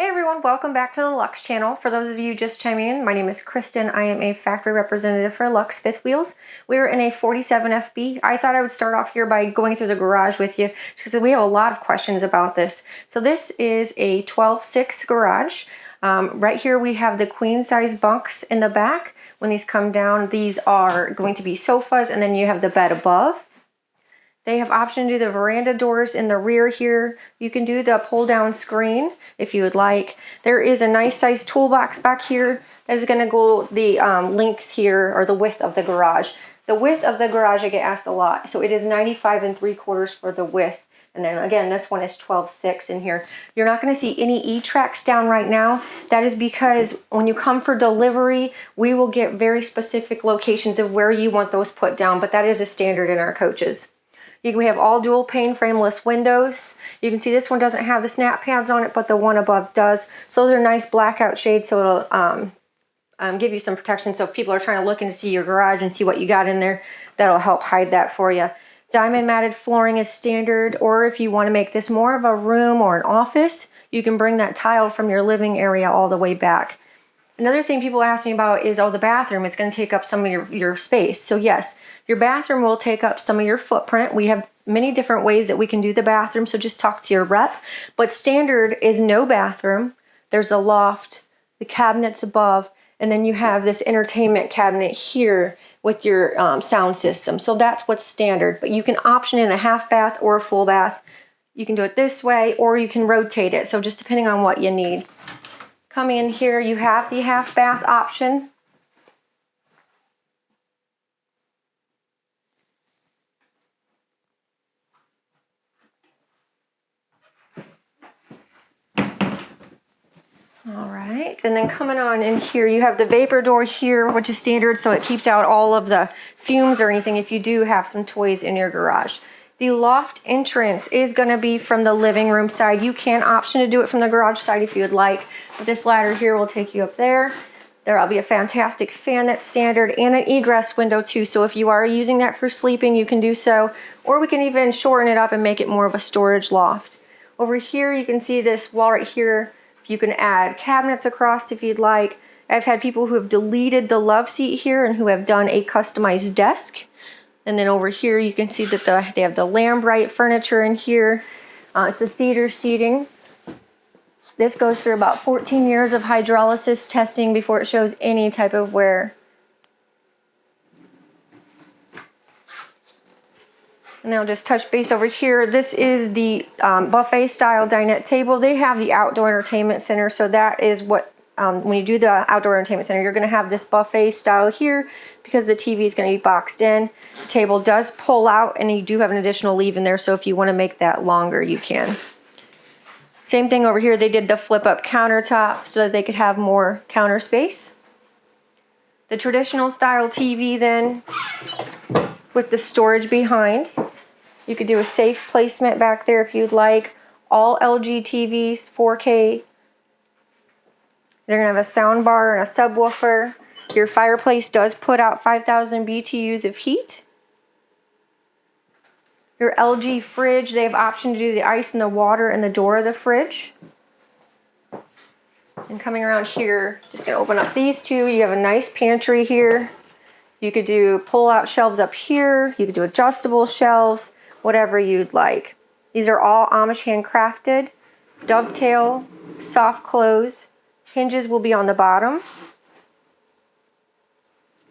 Hey everyone, welcome back to the Luxe channel. For those of you just chiming in, my name is Kristen. I am a factory representative for Luxe Fifth Wheels. We're in a 47 FB. I thought I would start off here by going through the garage with you because we have a lot of questions about this. So this is a 12/6 garage. Right here we have the queen size bunks in the back. When these come down, these are going to be sofas, and then you have the bed above. They have option to do the veranda doors in the rear here. You can do the pull down screen if you would like. There is a nice size toolbox back here that is going to go the length here, or the width of the garage. The width of the garage I get asked a lot. So it is 95 3/4 for the width. And then again, this one is 12/6 in here. You're not going to see any E-tracks down right now. That is because when you come for delivery, we will get very specific locations of where you want those put down. But that is a standard in our coaches. We have all dual pane frameless windows. You can see this one doesn't have the snap pads on it, but the one above does. So those are nice blackout shades, so it'll give you some protection. So if people are trying to look in to see your garage and see what you got in there, that'll help hide that for you. Diamond matted flooring is standard, or if you want to make this more of a room or an office, you can bring that tile from your living area all the way back. Another thing people ask me about is, oh, the bathroom is going to take up some of your space. So yes, your bathroom will take up some of your footprint. We have many different ways that we can do the bathroom, so just talk to your rep. But standard is no bathroom. There's a loft, the cabinets above, and then you have this entertainment cabinet here with your sound system. So that's what's standard. But you can option in a half bath or a full bath. You can do it this way, or you can rotate it. So just depending on what you need. Coming in here, you have the half bath option. All right, and then coming on in here, you have the vapor door here, which is standard, so it keeps out all of the fumes or anything if you do have some toys in your garage. The loft entrance is going to be from the living room side. You can option to do it from the garage side if you would like, but this ladder here will take you up there. There will be a fantastic fan that's standard, and an egress window too, so if you are using that for sleeping, you can do so, or we can even shorten it up and make it more of a storage loft. Over here, you can see this wall right here. You can add cabinets across if you'd like. I've had people who have deleted the love seat here and who have done a customized desk. And then over here, you can see that they have the Lambright furniture in here. It's the theater seating. This goes through about 14 years of hydrolysis testing before it shows any type of wear. And then I'll just touch base over here. This is the buffet style dinette table. They have the outdoor entertainment center, so that is what when you do the outdoor entertainment center, you're going to have this buffet style here because the TV is going to be boxed in. The table does pull out, and you do have an additional leave in there, so if you want to make that longer, you can. Same thing over here. They did the flip up countertop so that they could have more counter space. The traditional style TV then with the storage behind. You could do a safe placement back there if you'd like. All LG TVs, 4K. They're going to have a sound bar and a subwoofer. Your fireplace does put out 5,000 BTUs of heat. Your LG fridge, they have option to do the ice and the water in the door of the fridge. And coming around here, just going to open up these two. You have a nice pantry here. You could do pull-out shelves up here. You could do adjustable shelves, whatever you'd like. These are all Amish handcrafted. Dovetail, soft close. Hinges will be on the bottom.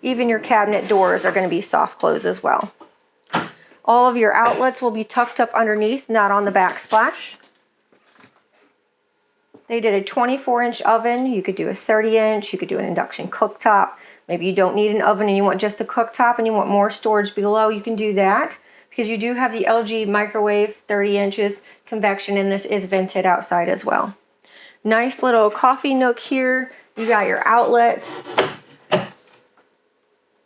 Even your cabinet doors are going to be soft close as well. All of your outlets will be tucked up underneath, not on the backsplash. They did a 24-inch oven. You could do a 30-inch. You could do an induction cooktop. Maybe you don't need an oven and you want just the cooktop and you want more storage below. You can do that because you do have the LG microwave, 30 inches convection, and this is vented outside as well. Nice little coffee nook here. You got your outlet.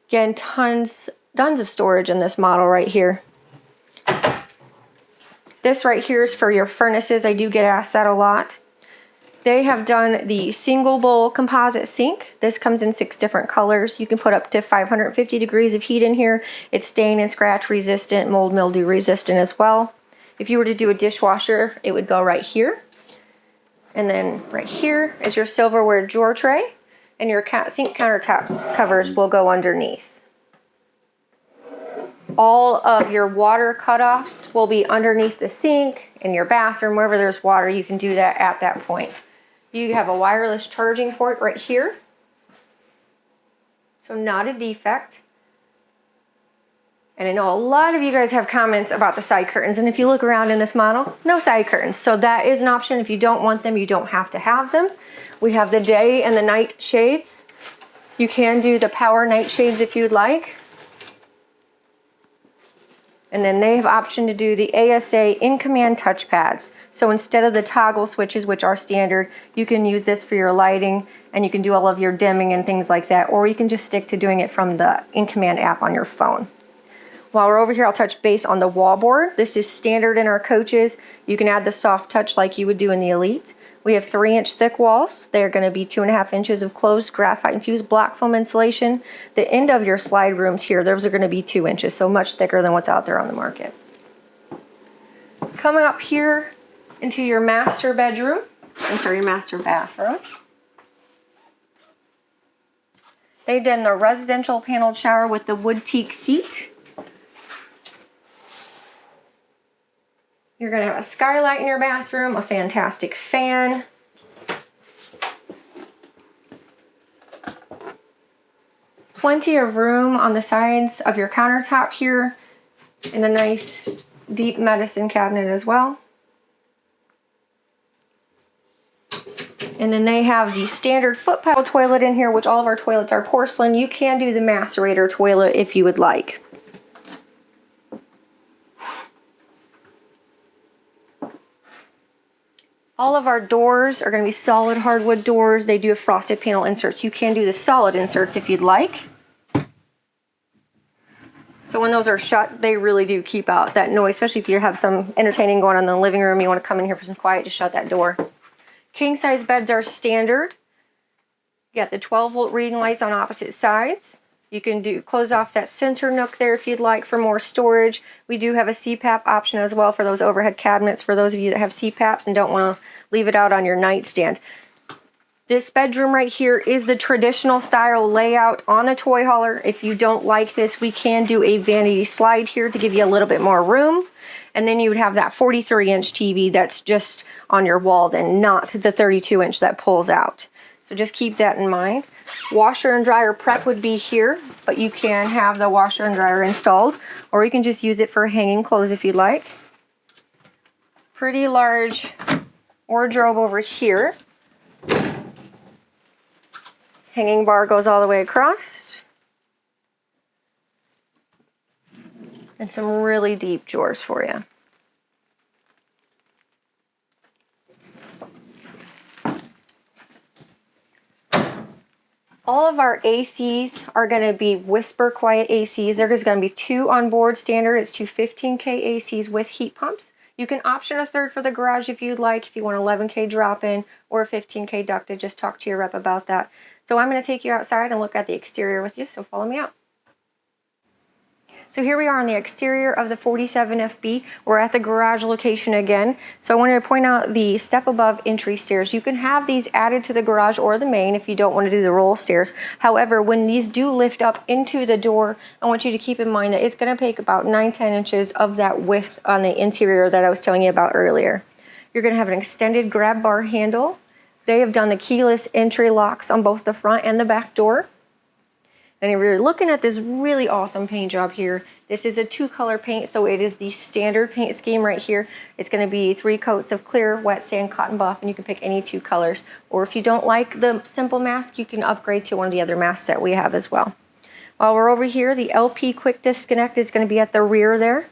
Again, tons of storage in this model right here. This right here is for your furnaces. I do get asked that a lot. They have done the single bowl composite sink. This comes in 6 different colors. You can put up to 550 degrees of heat in here. It's stain and scratch resistant, mold mildew resistant as well. If you were to do a dishwasher, it would go right here. And then right here is your silverware drawer tray, and your sink countertops covers will go underneath. All of your water cutoffs will be underneath the sink, in your bathroom, wherever there's water, you can do that at that point. You have a wireless charging port right here. So not a defect. And I know a lot of you guys have comments about the side curtains, and if you look around in this model, no side curtains. So that is an option. If you don't want them, you don't have to have them. We have the day and the night shades. You can do the power night shades if you'd like. And then they have option to do the ASA in-command touchpads. So instead of the toggle switches, which are standard, you can use this for your lighting, and you can do all of your dimming and things like that, or you can just stick to doing it from the in-command app on your phone. While we're over here, I'll touch base on the wallboard. This is standard in our coaches. You can add the soft touch like you would do in the Elite. We have 3-inch thick walls. They're going to be 2.5 inches of closed graphite infused block foam insulation. The end of your slide rooms here, those are going to be 2 inches, so much thicker than what's out there on the market. Coming up here into your master bedroom, your master bathroom. They've done the residential paneled shower with the wood teak seat. You're going to have a skylight in your bathroom, a fantastic fan. Plenty of room on the sides of your countertop here, and a nice deep medicine cabinet as well. And then they have the standard foot pedal toilet in here, which all of our toilets are porcelain. You can do the macerator toilet if you would like. All of our doors are going to be solid hardwood doors. They do have frosted panel inserts. You can do the solid inserts if you'd like. So when those are shut, they really do keep out that noise, especially if you have some entertaining going on in the living room. You want to come in here for some quiet, just shut that door. King size beds are standard. You got the 12-volt reading lights on opposite sides. You can close off that center nook there if you'd like for more storage. We do have a CPAP option as well for those overhead cabinets for those of you that have CPAPs and don't want to leave it out on your nightstand. This bedroom right here is the traditional style layout on a toy hauler. If you don't like this, we can do a vanity slide here to give you a little bit more room. And then you would have that 43-inch TV that's just on your wall then, not the 32-inch that pulls out. So just keep that in mind. Washer and dryer prep would be here, but you can have the washer and dryer installed, or you can just use it for hanging clothes if you'd like. Pretty large wardrobe over here. Hanging bar goes all the way across. And some really deep drawers for you. All of our ACs are going to be whisper quiet ACs. There's going to be 2 on board standard. It's 2 15K ACs with heat pumps. You can option a third for the garage if you'd like, if you want 11K drop-in or 15K ducted. Just talk to your rep about that. So I'm going to take you outside and look at the exterior with you, so follow me out. So here we are on the exterior of the 47FB. We're at the garage location again. So I wanted to point out the step above entry stairs. You can have these added to the garage or the main if you don't want to do the roll stairs. However, when these do lift up into the door, I want you to keep in mind that it's going to take about 9-10 inches of that width on the interior that I was telling you about earlier. You're going to have an extended grab bar handle. They have done the keyless entry locks on both the front and the back door. And if you're looking at this really awesome paint job here, this is a 2-color paint, so it is the standard paint scheme right here. It's going to be 3 coats of clear, wet sand, cotton buff, and you can pick any 2 colors. Or if you don't like the simple mask, you can upgrade to one of the other masks that we have as well. While we're over here, the LP quick disconnect is going to be at the rear there.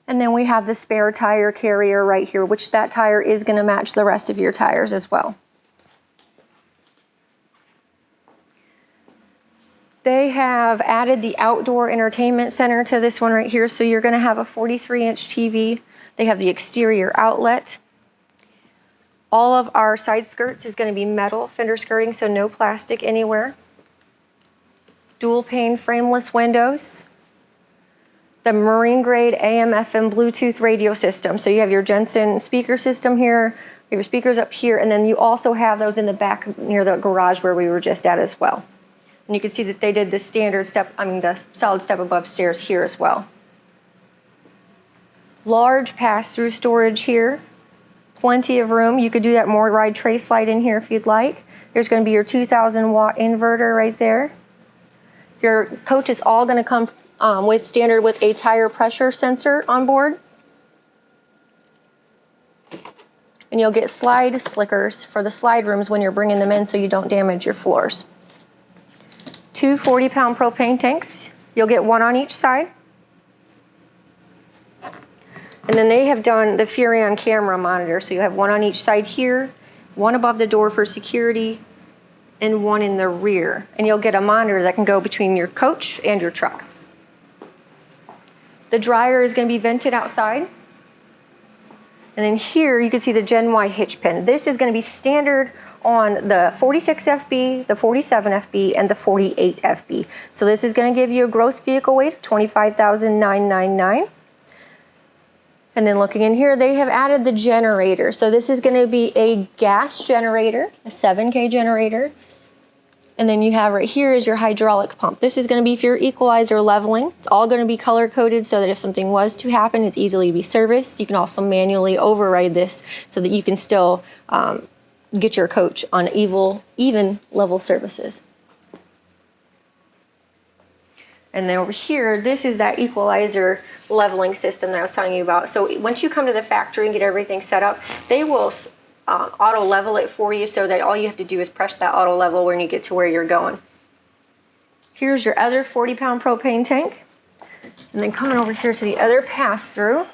And then we have the spare tire carrier right here, which that tire is going to match the rest of your tires as well. They have added the outdoor entertainment center to this one right here. So you're going to have a 43-inch TV. They have the exterior outlet. All of our side skirts is going to be metal fender skirting, so no plastic anywhere. Dual pane frameless windows. the marine grade AM, FM, Bluetooth radio system. So you have your Jensen speaker system here, your speakers up here, and then you also have those in the back near the garage where we were just at as well. And you can see that they did the standard step, the solid step above stairs here as well. Large pass-through storage here. Plenty of room. You could do that more ride tray slide in here if you'd like. There's going to be your 2,000 watt inverter right there. Your coach is all going to come standard with a tire pressure sensor on board. And you'll get slide slickers for the slide rooms when you're bringing them in so you don't damage your floors. 2 40-pound propane tanks. You'll get one on each side. And then they have done the Furrion camera monitor, so you have one on each side here, one above the door for security, and one in the rear. And you'll get a monitor that can go between your coach and your truck. The dryer is going to be vented outside. And then here you can see the Gen Y hitch pin. This is going to be standard on the 46 FB, the 47 FB, and the 48 FB. So this is going to give you a gross vehicle weight of 25,999. And then looking in here, they have added the generator. So this is going to be a gas generator, a 7K generator. And then you have right here is your hydraulic pump. This is going to be for your equalizer leveling. It's all going to be color coded so that if something was to happen, it's easily to be serviced. You can also manually override this so that you can still get your coach on even level services. And then over here, this is that equalizer leveling system that I was telling you about. So once you come to the factory and get everything set up, they will auto level it for you so that all you have to do is press that auto level when you get to where you're going. Here's your other 40-pound propane tank. And then coming over here to the other pass-through,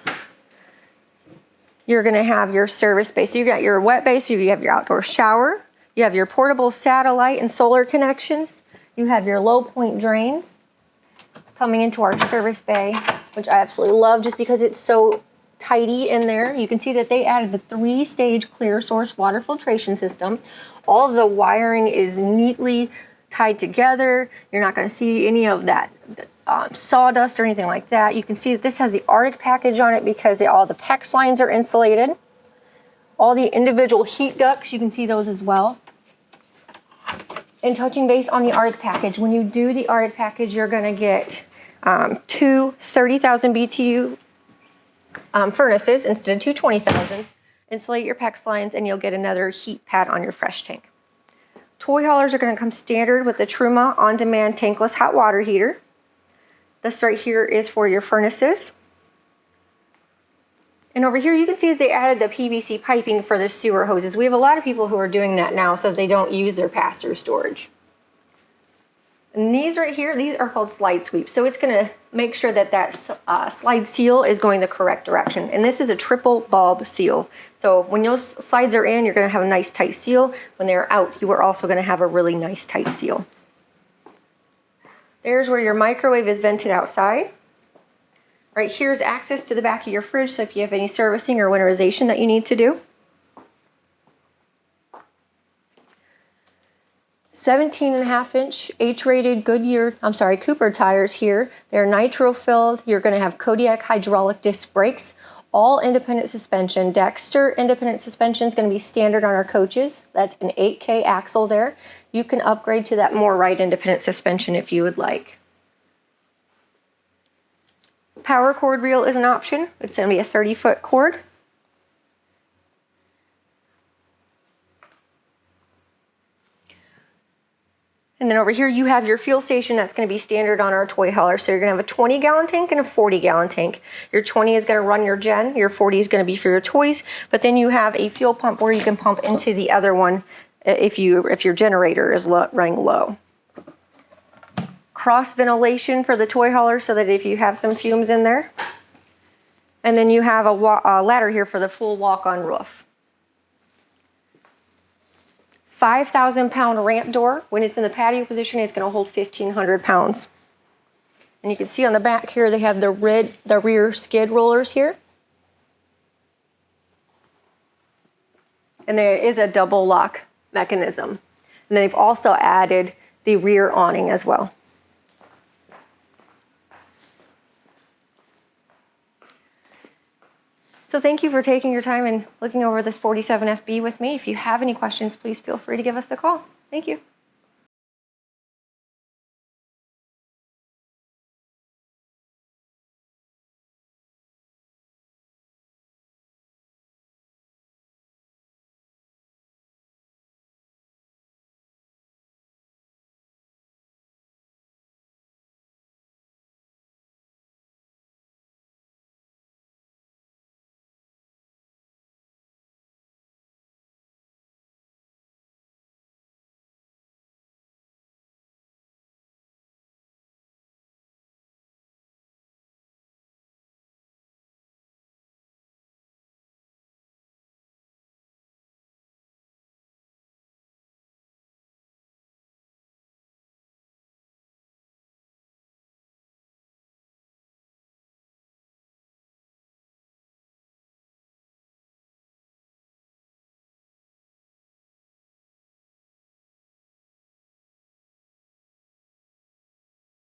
you're going to have your service space. So you got your wet base, you have your outdoor shower, you have your portable satellite and solar connections, you have your low point drains. Coming into our service bay, which I absolutely love just because it's so tidy in there. You can see that they added the 3-stage clear source water filtration system. All of the wiring is neatly tied together. You're not going to see any of that sawdust or anything like that. You can see that this has the Arctic package on it because all the PEX lines are insulated. All the individual heat ducts, you can see those as well. And touching base on the Arctic package, when you do the Arctic package, you're going to get 2 30,000 BTU furnaces instead of 2 20,000s. Insulate your PEX lines, and you'll get another heat pad on your fresh tank. Toy haulers are going to come standard with the Truma on-demand tankless hot water heater. This right here is for your furnaces. And over here you can see that they added the PVC piping for the sewer hoses. We have a lot of people who are doing that now so they don't use their pass-through storage. And these right here, these are called slide sweeps. So it's going to make sure that that slide seal is going the correct direction. And this is a triple bulb seal. So when those slides are in, you're going to have a nice tight seal. When they're out, you are also going to have a really nice tight seal. There's where your microwave is vented outside. Right here is access to the back of your fridge, so if you have any servicing or winterization that you need to do. 17.5-inch H-rated Cooper tires here. They're nitro-filled. You're going to have Kodiak hydraulic disc brakes, all independent suspension. Dexter independent suspension is going to be standard on our coaches. That's an 8K axle there. You can upgrade to that more right independent suspension if you would like. Power cord reel is an option. It's going to be a 30-foot cord. And then over here you have your fuel station that's going to be standard on our toy hauler. So you're going to have a 20-gallon tank and a 40-gallon tank. Your 20 is going to run your gen. Your 40 is going to be for your toys. But then you have a fuel pump where you can pump into the other one if your generator is running low. Cross ventilation for the toy hauler so that if you have some fumes in there. And then you have a ladder here for the full walk-on roof. 5,000-pound ramp door. When it's in the patio position, it's going to hold 1,500 pounds. And you can see on the back here they have the rear skid rollers here. And there is a double lock mechanism. And they've also added the rear awning as well. So thank you for taking your time and looking over this 47FB with me. If you have any questions, please feel free to give us a call. Thank you.